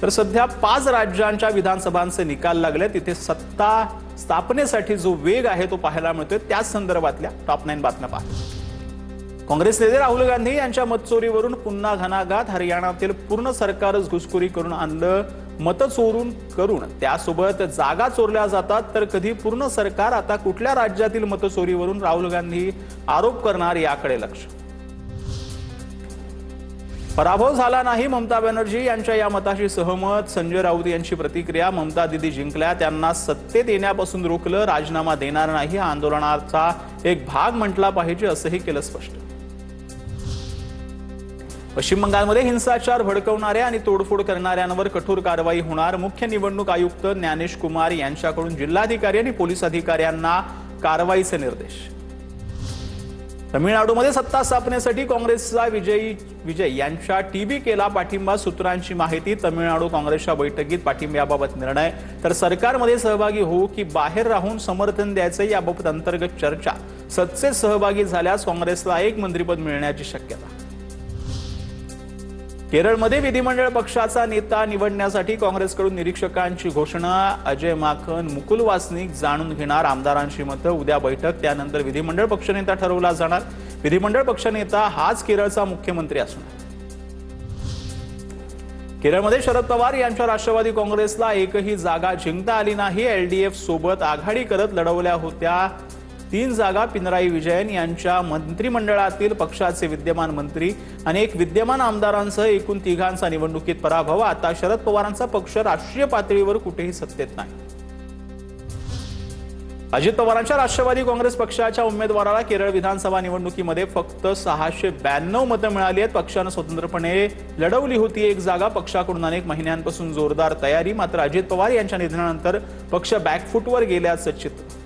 तर सध्या 5 राज्यांच्या विधानसभांचे निकाल लागले, तिथे सत्ता स्थापनेसाठी जो वेग आहे तो पाहायला मिळतोय। त्याच संदर्भातल्या टॉप 9 बातम्या पहा। काँग्रेस नेते राहुल गांधी यांच्या मतचोरीवरून पुन्हा घणाघात। हरियाणातील पूर्ण सरकारच घुसखोरी करून आणलं, मत चोरून करून त्यासोबत जागा चोरल्या जातात, तर कधी पूर्ण सरकार आता कुठल्या राज्यातील मतचोरीवरून राहुल गांधी आरोप करणार याकडे लक्ष। पराभव झाला नाही, ममता बॅनर्जी यांच्या या मताशी सहमत। संजय राऊत यांची प्रतिक्रिया, ममता दिदी जिंकल्या, त्यांना सत्तेत येण्यापासून रोखलं, राजीनामा देणार नाही, आंदोलनाचा एक भाग म्हटला पाहिजे असंही केलं स्पष्ट। पश्चिम बंगालमध्ये हिंसाचार भडकवणाऱ्या आणि तोडफोड करणाऱ्यांवर कठोर कारवाई होणार। मुख्य निवडणूक आयुक्त ज्ञानेश कुमार यांच्याकडून जिल्हाधिकारी आणि पोलीस अधिकाऱ्यांना कारवाईचे निर्देश। तमिळनाडूमध्ये सत्ता स्थापनेसाठी काँग्रेसचा विजय यांच्या टीबी केला पाठिंबा। सूत्रांची माहिती, तमिळनाडू काँग्रेसच्या बैठकीत पाठिंब्याबाबत निर्णय, तर सरकारमध्ये सहभागी होऊ की बाहेर राहून समर्थन द्यायचे याबाबत अंतर्गत चर्चा। सत्तेत सहभागी झाल्यास काँग्रेसला एक मंत्रिपद मिळण्याची शक्यता। केरळमध्ये विधिमंडळ पक्षाचा नेता निवडण्यासाठी काँग्रेसकडून निरीक्षकांची घोषणा। अजय माकन, मुकुल वासनिक जाणून घेणार आमदारांची मतं। उद्या बैठक, त्यानंतर विधिमंडळ पक्षनेता ठरवला जाणार। विधिमंडळ पक्षनेता हाच केरळचा मुख्यमंत्री असणार। केरळमध्ये शरद पवार यांच्या राष्ट्रवादी काँग्रेसला एकही जागा जिंकता आली नाही। एलडीएफ सोबत आघाडी करत लढवल्या होत्या 3 जागा। पिनराई विजयन यांच्या मंत्रिमंडळातील पक्षाचे विद्यमान मंत्री आणि एक विद्यमान आमदारांसह एकूण 3घांचा निवडणुकीत पराभव। आता शरद पवारांचा पक्ष राष्ट्रीय पातळीवर कुठेही सत्तेत नाही। अजित पवारांच्या राष्ट्रवादी काँग्रेस पक्षाच्या उमेदवाराला केरळ विधानसभा निवडणुकीमध्ये फक्त 692 मतं मिळाली आहेत। पक्षाने स्वतंत्रपणे लढवली होती एक जागा। पक्षाकडून अनेक महिन्यांपासून जोरदार तयारी, मात्र अजित पवार यांच्या निधनानंतर पक्ष बॅकफुटवर गेल्याचं चित्र।